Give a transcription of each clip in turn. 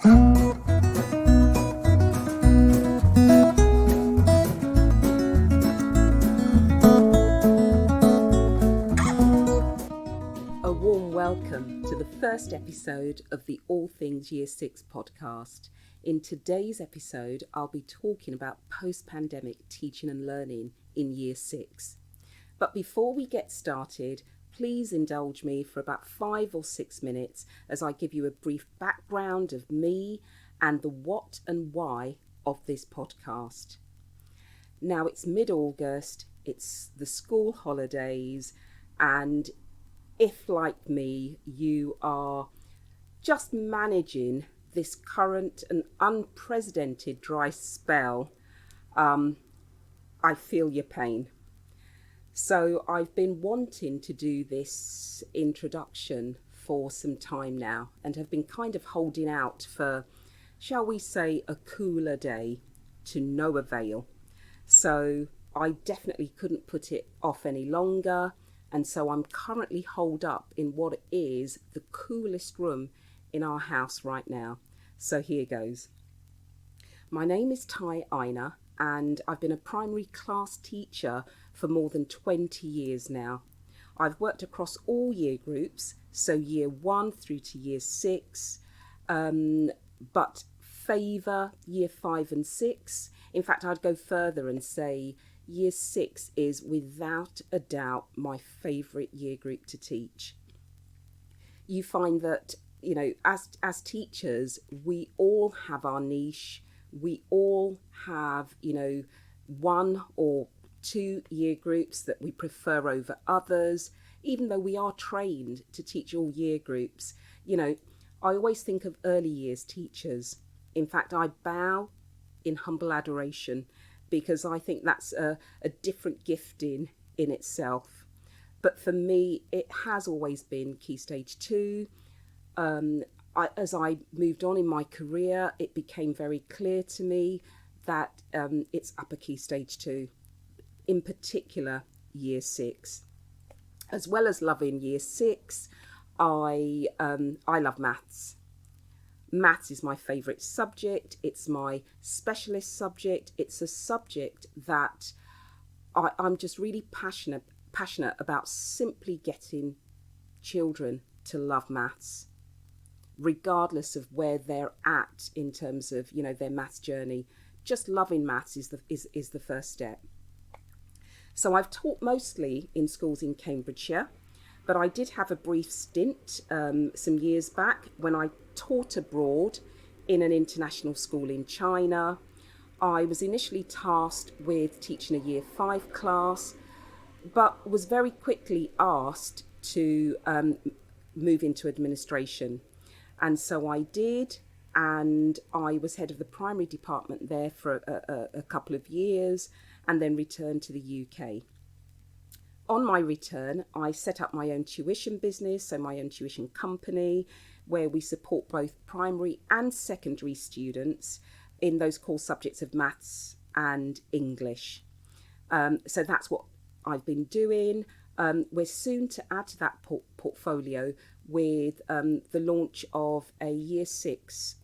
A warm welcome to the first episode of the All Things Year 6 podcast. In today's episode, I'll be talking about post-pandemic teaching and learning in Year 6. But before we get started, please indulge me for about 5 or 6 minutes as I give you a brief background of me and the what and why of this podcast. Now, it's mid-August, it's the school holidays, and if, like me, you are just managing this current and unprecedented dry spell, I feel your pain. So I've been wanting to do this introduction for some time now and have been kind of holding out for, shall we say, a cooler day to no avail. So I definitely couldn't put it off any longer. And so I'm currently holed up in what is the coolest room in our house right now. So here goes. My name is Tai Aina, and I've been a primary class teacher for more than 20 years now. I've worked across all year groups, so year 1 through to year 6, but favour year 5 and 6. In fact, I'd go further and say year 6 is without a doubt my favourite year group to teach. You find that, you know, as teachers, we all have our niche. We all have, you know, 1 or 2 year groups that we prefer over others, even though we are trained to teach all year groups. You know, I always think of early years teachers. In fact, I bow in humble adoration because I think that's a different gifting in itself. But for me, it has always been Key Stage 2. As I moved on in my career, it became very clear to me that it's Upper Key Stage 2, in particular Year 6. As well as loving Year 6, I love maths. Maths is my favourite subject. It's my specialist subject. It's a subject that I'm just really passionate about simply getting children to love maths, regardless of where they're at in terms of, you know, their maths journey. Just loving maths is the first step. So I've taught mostly in schools in Cambridgeshire, but I did have a brief stint some years back when I taught abroad in an international school in China. I was initially tasked with teaching a year 5 class, but was very quickly asked to move into administration. And so I did, and I was head of the primary department there for a couple of years and then returned to the UK. On my return, I set up my own tuition business, so my own tuition company, where we support both primary and secondary students in those core subjects of maths and English. So that's what I've been doing. We're soon to add to that portfolio with the launch of a Year 6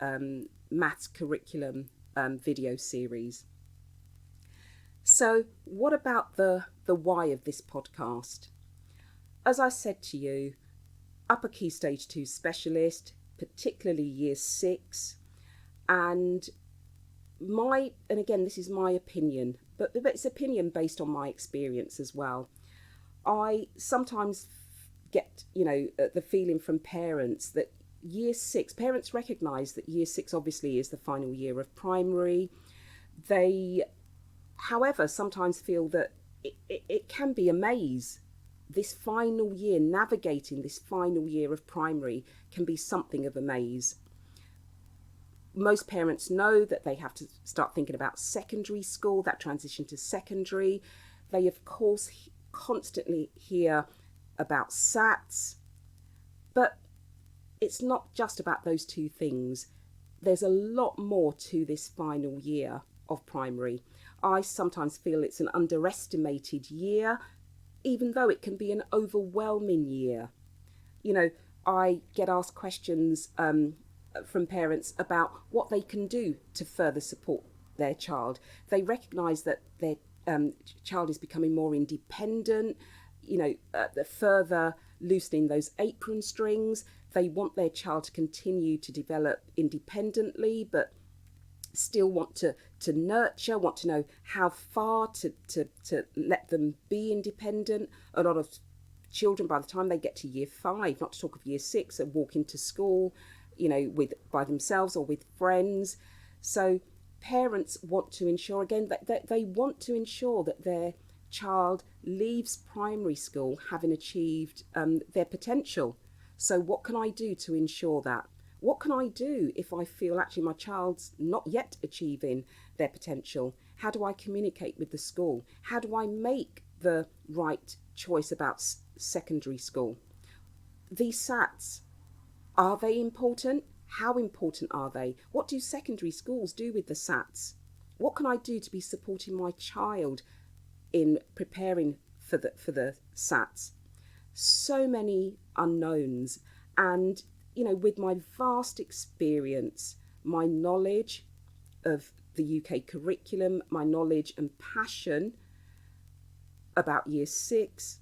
maths curriculum video series. So what about the why of this podcast? As I said to you, Upper Key Stage 2 specialist, particularly Year 6, and again, this is my opinion, but it's opinion based on my experience as well. I sometimes get, you know, the feeling from parents that Year 6, parents recognise that Year 6 obviously is the final year of primary. They, however, sometimes feel that it can be a maze. This final year, navigating this final year of primary can be something of a maze. Most parents know that they have to start thinking about secondary school, that transition to secondary. They, of course, constantly hear about SATs, but it's not just about those two things. There's a lot more to this final year of primary. I sometimes feel it's an underestimated year, even though it can be an overwhelming year. You know, I get asked questions from parents about what they can do to further support their child. They recognise that their child is becoming more independent, the further loosening those apron strings. They want their child to continue to develop independently, but still want to nurture, want to know how far to let them be independent. A lot of children, by the time they get to year 5, not to talk of year 6, are walking to school, by themselves or with friends. So parents want to ensure, again, that they want to ensure that their child leaves primary school having achieved their potential. So what can I do to ensure that? What can I do if I feel actually my child's not yet achieving their potential? How do I communicate with the school? How do I make the right choice about secondary school? These SATs, are they important? How important are they? What do secondary schools do with the SATs? What can I do to be supporting my child in preparing for the SATs? So many unknowns. And with my vast experience, my knowledge of the UK curriculum, my knowledge and passion about year 6,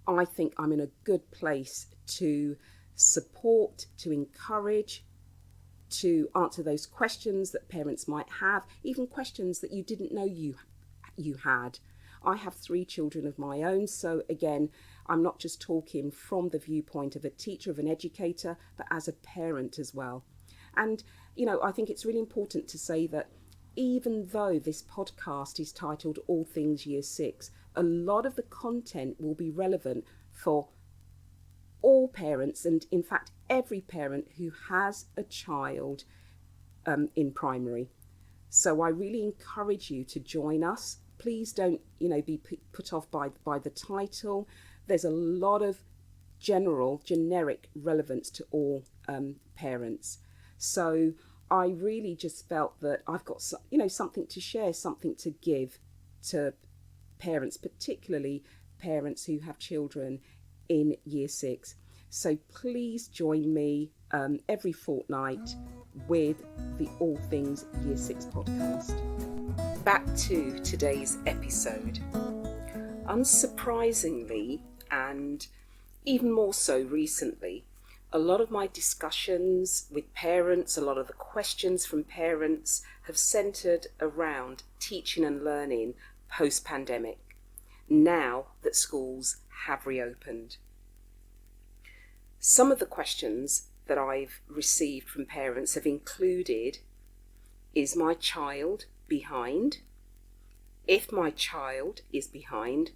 I think I'm in a good place to support, to encourage, to answer those questions that parents might have, even questions that you didn't know you had. I have 3 children of my own, so again, I'm not just talking from the viewpoint of a teacher, of an educator, but as a parent as well. And, I think it's really important to say that even though this podcast is titled All Things Year 6, a lot of the content will be relevant for all parents, and in fact, every parent who has a child in primary. So I really encourage you to join us. Please don't, be put off by the title. There's a lot of generic relevance to all parents. So I really just felt that I've got, something to share, something to give to parents, particularly parents who have children in year 6. So please join me every fortnight with the All Things Year 6 podcast. Back to today's episode. Unsurprisingly, and even more so recently, a lot of my discussions with parents, a lot of the questions from parents have centred around teaching and learning post-pandemic, now that schools have reopened. Some of the questions that I've received from parents have included, is my child behind? If my child is behind,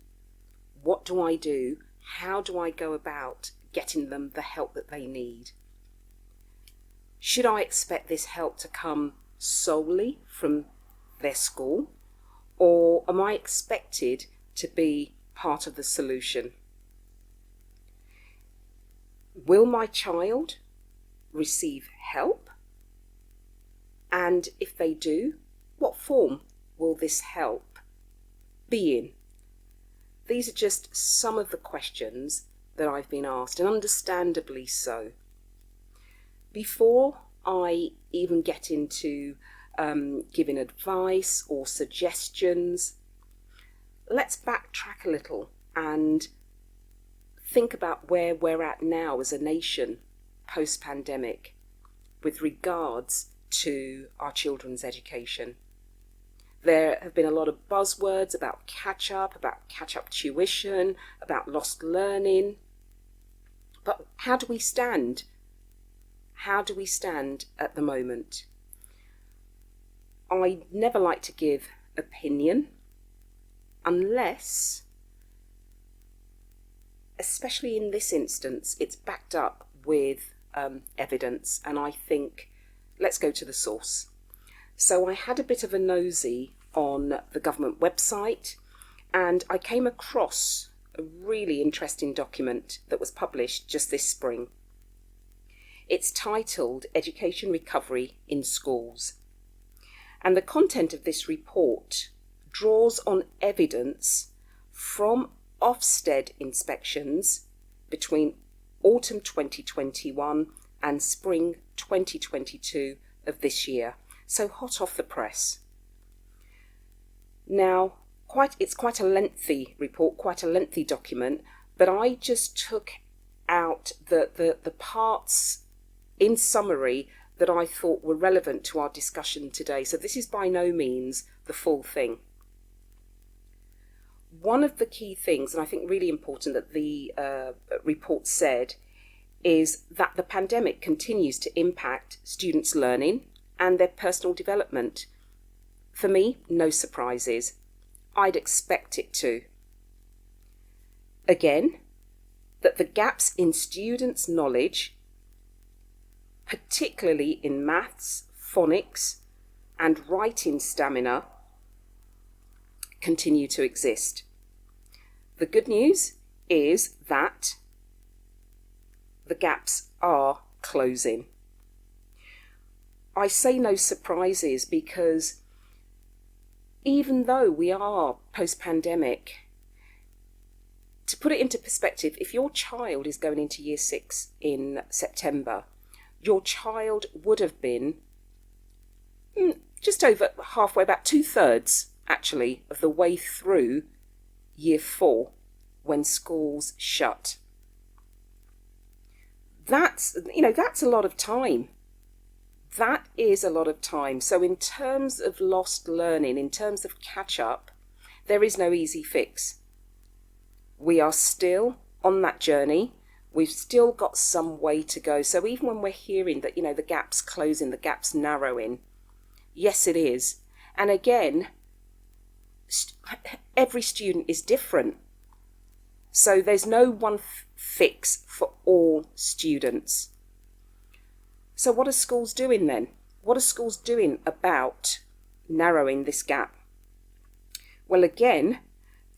what do I do? How do I go about getting them the help that they need? Should I expect this help to come solely from their school, or am I expected to be part of the solution? Will my child receive help? And if they do, what form will this help be in? These are just some of the questions that I've been asked, and understandably so. Before I even get into giving advice or suggestions, let's backtrack a little and think about where we're at now as a nation post-pandemic with regards to our children's education. There have been a lot of buzzwords about catch-up tuition, about lost learning. But how do we stand? How do we stand at the moment? I never like to give opinion unless, especially in this instance, it's backed up with evidence, and I think let's go to the source. So I had a bit of a nosy on the government website, and I came across a really interesting document that was published just this spring. It's titled Education Recovery in Schools. And the content of this report draws on evidence from Ofsted inspections between autumn 2021 and spring 2022 of this year. So hot off the press. Now, it's quite a lengthy report, quite a lengthy document, but I just took out the parts in summary that I thought were relevant to our discussion today. So this is by no means the full thing. One of the key things, and I think really important that the report said, is that the pandemic continues to impact students' learning and their personal development. For me, no surprises. I'd expect it to. Again, that the gaps in students' knowledge, particularly in maths, phonics, and writing stamina, continue to exist. The good news is that the gaps are closing. I say no surprises because even though we are post-pandemic, to put it into perspective, if your child is going into year 6 in September, your child would have been just over halfway, about 2/3 actually, of the way through year 4 when schools shut. That's a lot of time. That is a lot of time. So in terms of lost learning, in terms of catch up, there is no easy fix. We are still on that journey. We've still got some way to go. So even when we're hearing that, the gap's closing, the gap's narrowing, yes, it is. And again, every student is different. So there's no one fix for all students. So what are schools doing then? What are schools doing about narrowing this gap? Well, again,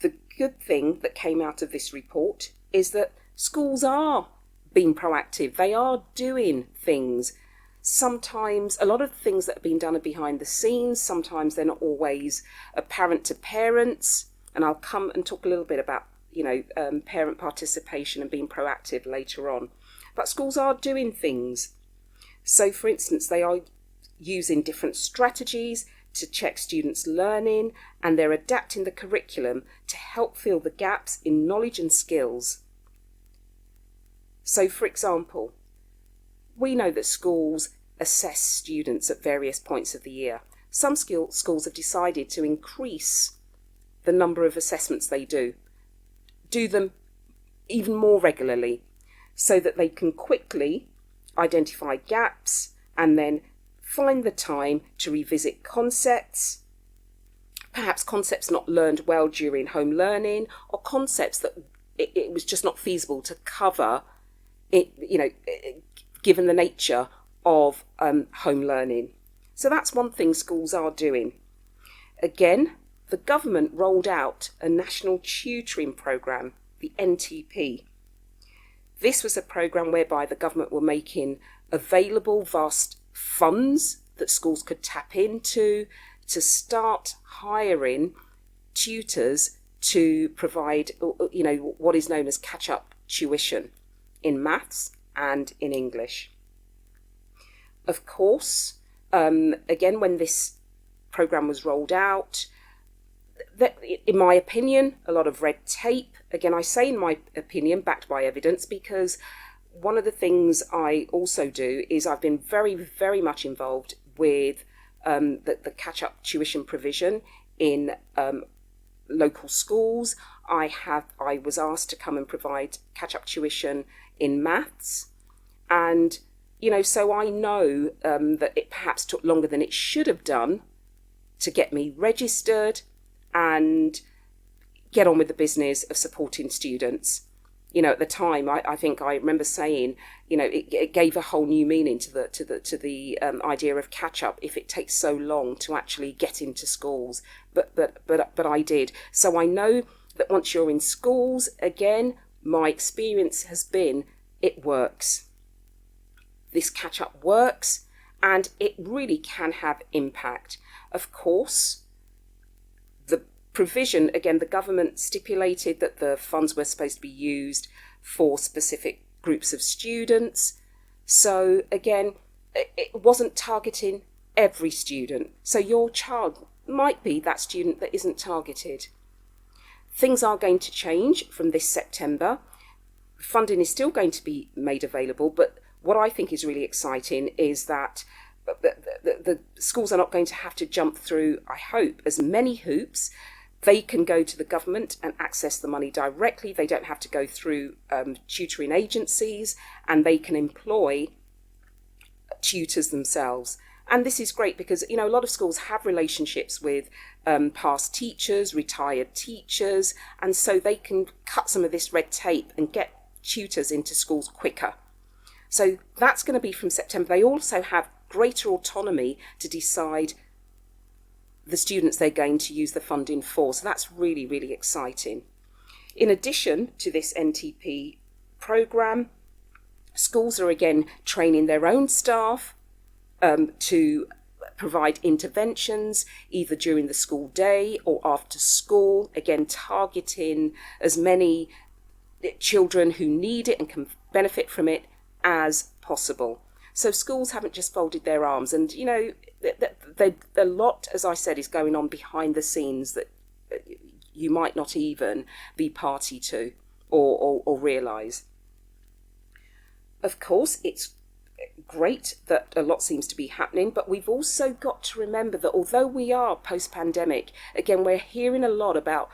the good thing that came out of this report is that schools are being proactive. They are doing things. Sometimes a lot of things that are being done are behind the scenes. Sometimes they're not always apparent to parents. And I'll come and talk a little bit about, parent participation and being proactive later on. But schools are doing things. So, for instance, they are using different strategies to check students' learning, and they're adapting the curriculum to help fill the gaps in knowledge and skills. So, for example, we know that schools assess students at various points of the year. Some schools have decided to increase the number of assessments they do them even more regularly, so that they can quickly identify gaps and then find the time to revisit concepts, perhaps concepts not learned well during home learning, or concepts that it was just not feasible to cover it, given the nature of home learning. So that's one thing schools are doing. Again, the government rolled out a national tutoring programme, the NTP. This was a programme whereby the government were making available vast funds that schools could tap into to start hiring tutors to provide, what is known as catch-up tuition in maths and in English. Of course, again, when this programme was rolled out, in my opinion, a lot of red tape. Again, I say in my opinion, backed by evidence, because one of the things I also do is I've been very, very much involved with the catch-up tuition provision in local schools. I was asked to come and provide catch-up tuition in maths, and so I know that it perhaps took longer than it should have done to get me registered and get on with the business of supporting students. At the time, I think I remember saying, it gave a whole new meaning to the idea of catch up if it takes so long to actually get into schools. But I did. So I know that once you're in schools, again, my experience has been it works. This catch up works, and it really can have impact. Of course, the provision, again, the government stipulated that the funds were supposed to be used for specific groups of students. So again, it wasn't targeting every student. So your child might be that student that isn't targeted. Things are going to change from this September. Funding is still going to be made available, but what I think is really exciting is that the schools are not going to have to jump through, I hope, as many hoops. They can go to the government and access the money directly. They don't have to go through tutoring agencies, and they can employ tutors themselves. And this is great because, a lot of schools have relationships with past teachers, retired teachers, and so they can cut some of this red tape and get tutors into schools quicker. So that's going to be from September. They also have greater autonomy to decide the students they're going to use the funding for. So that's really, really exciting. In addition to this NTP programme, schools are again training their own staff to provide interventions either during the school day or after school, again targeting as many children who need it and can benefit from it as possible. So schools haven't just folded their arms, and a lot, as I said, is going on behind the scenes that you might not even be party to or realise. Of course, it's great that a lot seems to be happening, but we've also got to remember that although we are post-pandemic, again, we're hearing a lot about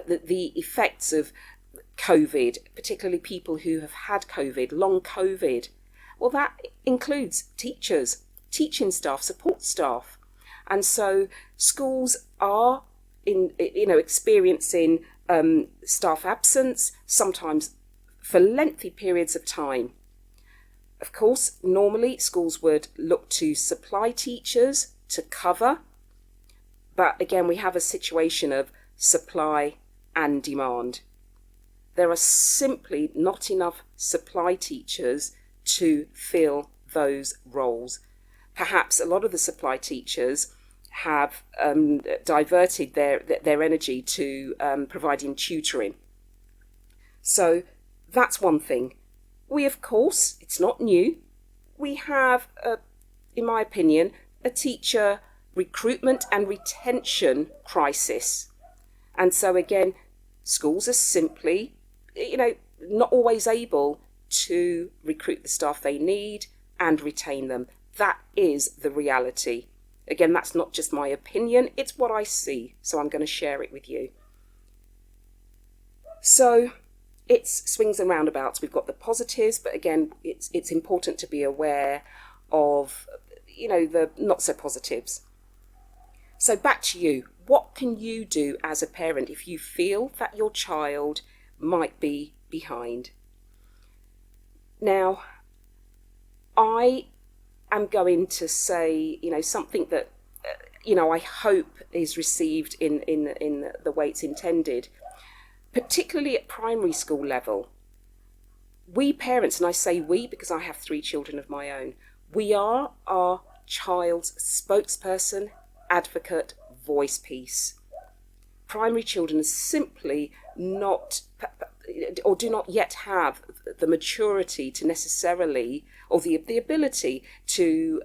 the effects of COVID, particularly people who have had COVID, long COVID. Well, that includes teachers, teaching staff, support staff. And so schools are experiencing staff absence, sometimes for lengthy periods of time. Of course, normally schools would look to supply teachers to cover, but again, we have a situation of supply and demand. There are simply not enough supply teachers to fill those roles. Perhaps a lot of the supply teachers have diverted their energy to providing tutoring. So that's one thing. We, of course, it's not new, we have, in my opinion, a teacher recruitment and retention crisis. And so again, schools are simply, not always able to recruit the staff they need and retain them. That is the reality. Again, that's not just my opinion, it's what I see, so I'm going to share it with you. So it's swings and roundabouts. We've got the positives, but again, it's important to be aware of, the not so positives. So back to you. What can you do as a parent if you feel that your child might be behind? Now, I am going to say, something that, I hope is received in the way it's intended, particularly at primary school level. We parents, and I say we because I have 3 children of my own, we are our child's spokesperson, advocate, voice piece. Primary children are simply not, or do not yet have the maturity to necessarily, or the ability to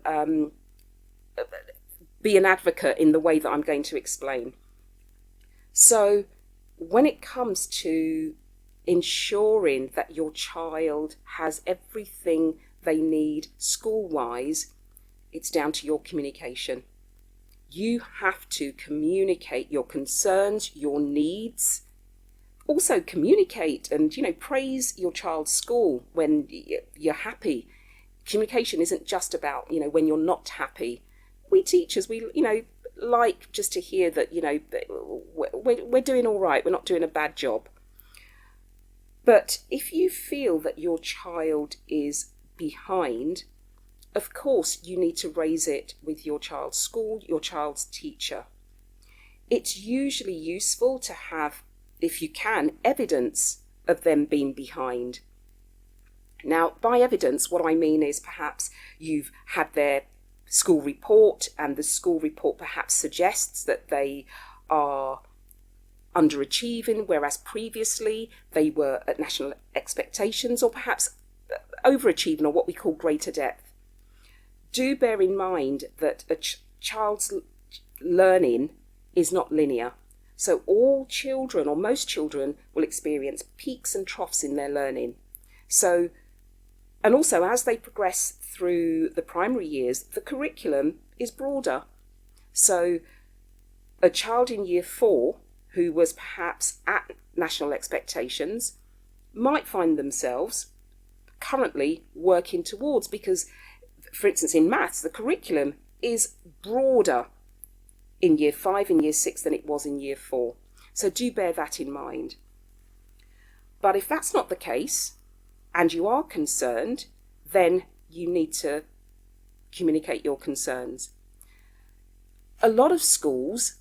be an advocate in the way that I'm going to explain. So when it comes to ensuring that your child has everything they need school-wise, it's down to your communication. You have to communicate your concerns, your needs. Also communicate and, praise your child's school when you're happy. Communication isn't just about, when you're not happy. We teachers, we like just to hear that, we're doing all right, we're not doing a bad job. But if you feel that your child is behind, of course, you need to raise it with your child's school, your child's teacher. It's usually useful to have, if you can, evidence of them being behind. Now, by evidence, what I mean is perhaps you've had their school report and the school report perhaps suggests that they are underachieving, whereas previously they were at national expectations, or perhaps overachieving, or what we call greater depth. Do bear in mind that a child's learning is not linear. So all children, or most children, will experience peaks and troughs in their learning. So, and also as they progress through the primary years, the curriculum is broader. So a child in year 4 who was perhaps at national expectations might find themselves currently working towards, because, for instance, in maths, the curriculum is broader in year 5 and year 6 than it was in year 4. So do bear that in mind. But if that's not the case, and you are concerned, then you need to communicate your concerns. A lot of schools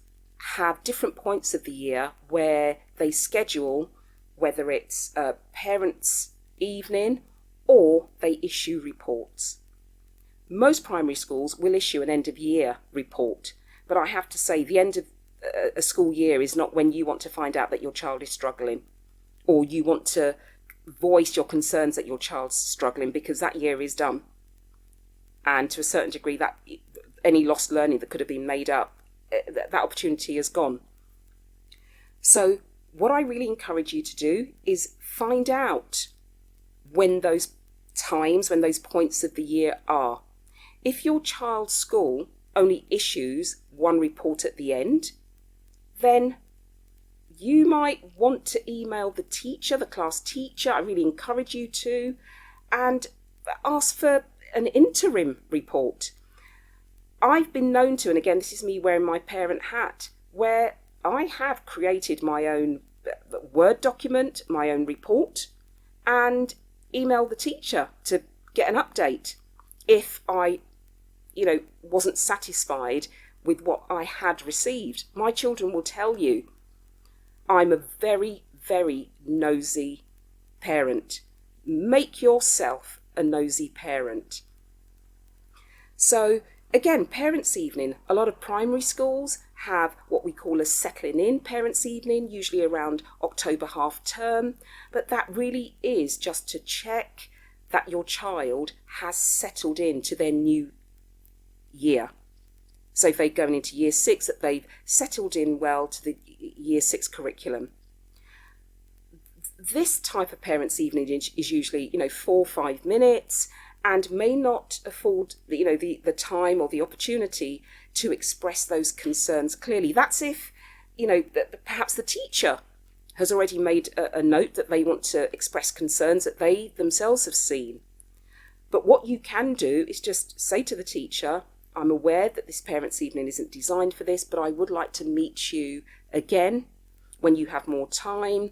have different points of the year where they schedule, whether it's a parents' evening or they issue reports. Most primary schools will issue an end of year report, but I have to say the end of a school year is not when you want to find out that your child is struggling, or you want to voice your concerns that your child's struggling, because that year is done. And to a certain degree, that any lost learning that could have been made up, that opportunity is gone. So what I really encourage you to do is find out when those times, when those points of the year are. If your child's school only issues one report at the end, then you might want to email the teacher, the class teacher. I really encourage you to, and ask for an interim report. I've been known to, and again, this is me wearing my parent hat, where I have created my own Word document, my own report, and email the teacher to get an update if I wasn't satisfied with what I had received. My children will tell you I'm a very, very nosy parent. Make yourself a nosy parent. So again, parents' evening. A lot of primary schools have what we call a settling in parents' evening, usually around October half term, but that really is just to check that your child has settled into their new year. So if they're going into year 6, that they've settled in well to the year 6 curriculum. This type of parents' evening is usually 4 or 5 minutes, and may not afford the time or the opportunity to express those concerns clearly. That's if perhaps the teacher has already made a note that they want to express concerns that they themselves have seen. But what you can do is just say to the teacher, I'm aware that this parents' evening isn't designed for this, but I would like to meet you again when you have more time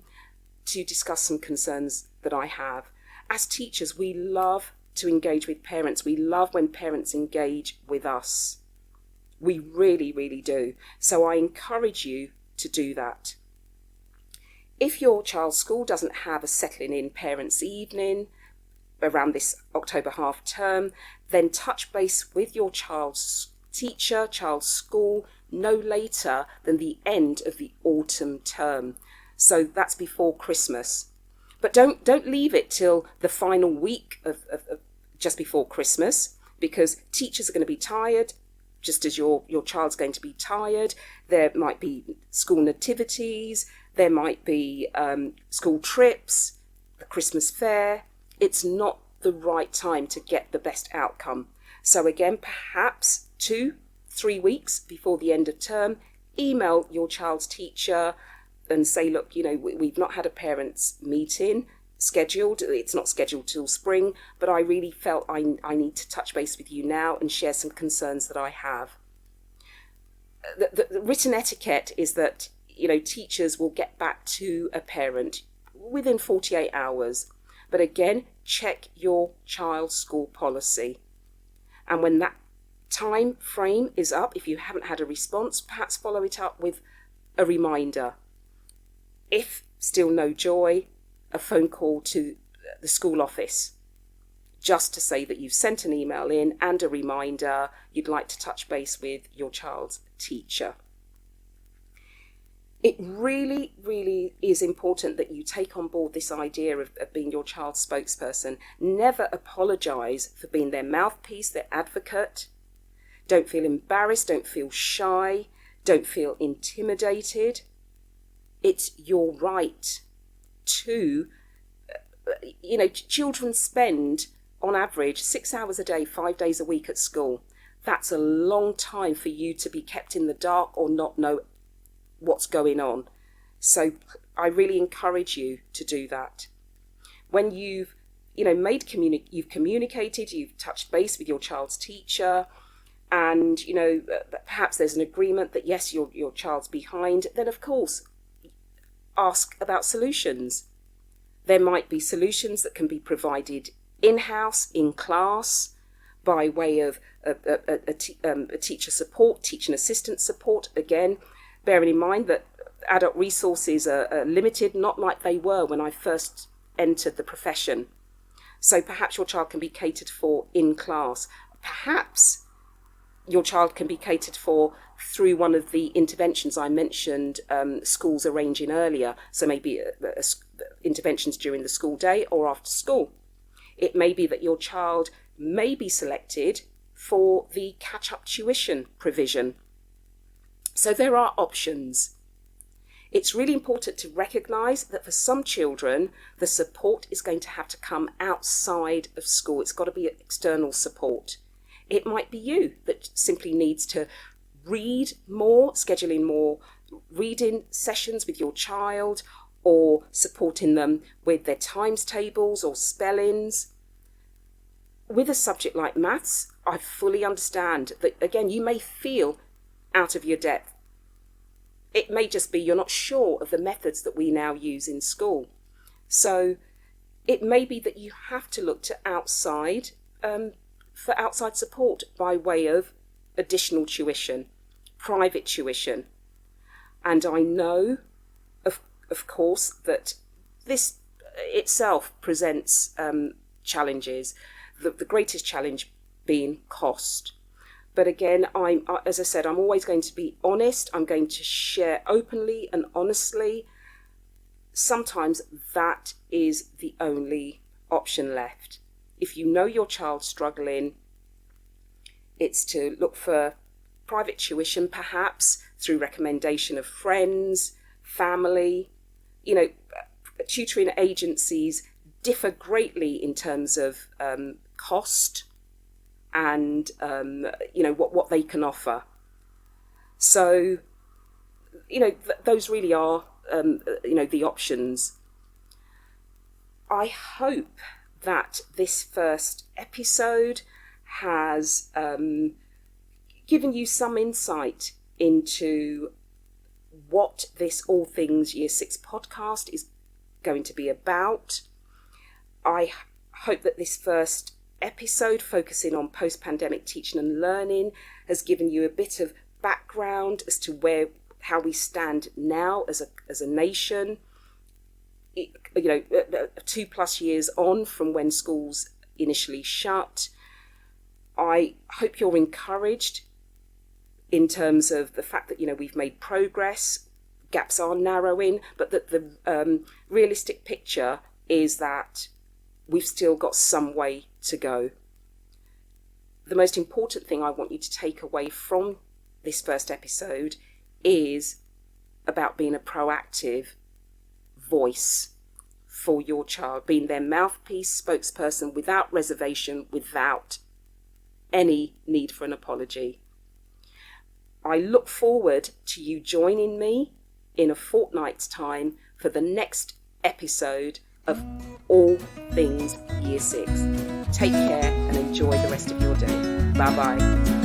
to discuss some concerns that I have. As teachers, we love to engage with parents. We love when parents engage with us. We really, really do. So I encourage you to do that. If your child's school doesn't have a settling in parents' evening around this October half term, then touch base with your child's teacher, child's school, no later than the end of the autumn term. So that's before Christmas. But don't leave it till the final week of just before Christmas, because teachers are going to be tired, just as your child's going to be tired. There might be school nativities, there might be school trips, the Christmas fair. It's not the right time to get the best outcome. So again, perhaps 2-3 weeks before the end of term, email your child's teacher and say, look, we've not had a parents' meeting scheduled. It's not scheduled till spring, but I really felt I need to touch base with you now and share some concerns that I have. The written etiquette is that, teachers will get back to a parent within 48 hours. But again, check your child's school policy. And when that time frame is up, if you haven't had a response, perhaps follow it up with a reminder. If still no joy, a phone call to the school office, just to say that you've sent an email in and a reminder you'd like to touch base with your child's teacher. It really, really is important that you take on board this idea of being your child's spokesperson. Never apologise for being their mouthpiece, their advocate. Don't feel embarrassed, don't feel shy, don't feel intimidated. It's your right to, children spend on average 6 hours a day, 5 days a week at school. That's a long time for you to be kept in the dark or not know what's going on. So I really encourage you to do that. When you've you've communicated, you've touched base with your child's teacher, and perhaps there's an agreement that yes, your child's behind, then of course ask about solutions. There might be solutions that can be provided in-house, in class, by way of a teacher support, teaching assistant support. Again, bearing in mind that adult resources are limited, not like they were when I first entered the profession. So perhaps your child can be catered for in class. Perhaps your child can be catered for through one of the interventions I mentioned schools arranging earlier. So maybe interventions during the school day or after school. It may be that your child may be selected for the catch-up tuition provision. So there are options. It's really important to recognise that for some children, the support is going to have to come outside of school. It's got to be external support. It might be you that simply needs to read more, scheduling more reading sessions with your child, or supporting them with their times tables or spellings. With a subject like maths, I fully understand that, again, you may feel out of your depth. It may just be you're not sure of the methods that we now use in school. So it may be that you have to look to outside for outside support by way of additional tuition, private tuition. And I know, of course, that this itself presents challenges, the greatest challenge being cost. But again, as I said, I'm always going to be honest. I'm going to share openly and honestly. Sometimes that is the only option left. If you know your child's struggling, it's to look for private tuition, perhaps through recommendation of friends, family. Tutoring agencies differ greatly in terms of cost and what they can offer. So those really are the options. I hope that this first episode has given you some insight into what this All Things Year 6 podcast is going to be about. I hope that this first episode, focusing on post-pandemic teaching and learning, has given you a bit of background as to how we stand now as a nation. 2+ years on from when schools initially shut. I hope you're encouraged in terms of the fact that we've made progress, gaps are narrowing, but that the realistic picture is that we've still got some way to go. The most important thing I want you to take away from this first episode is about being a proactive voice for your child, being their mouthpiece, spokesperson, without reservation, without any need for an apology. I look forward to you joining me in a fortnight's time for the next episode of All Things Year 6. Take care and enjoy the rest of your day. Bye-bye.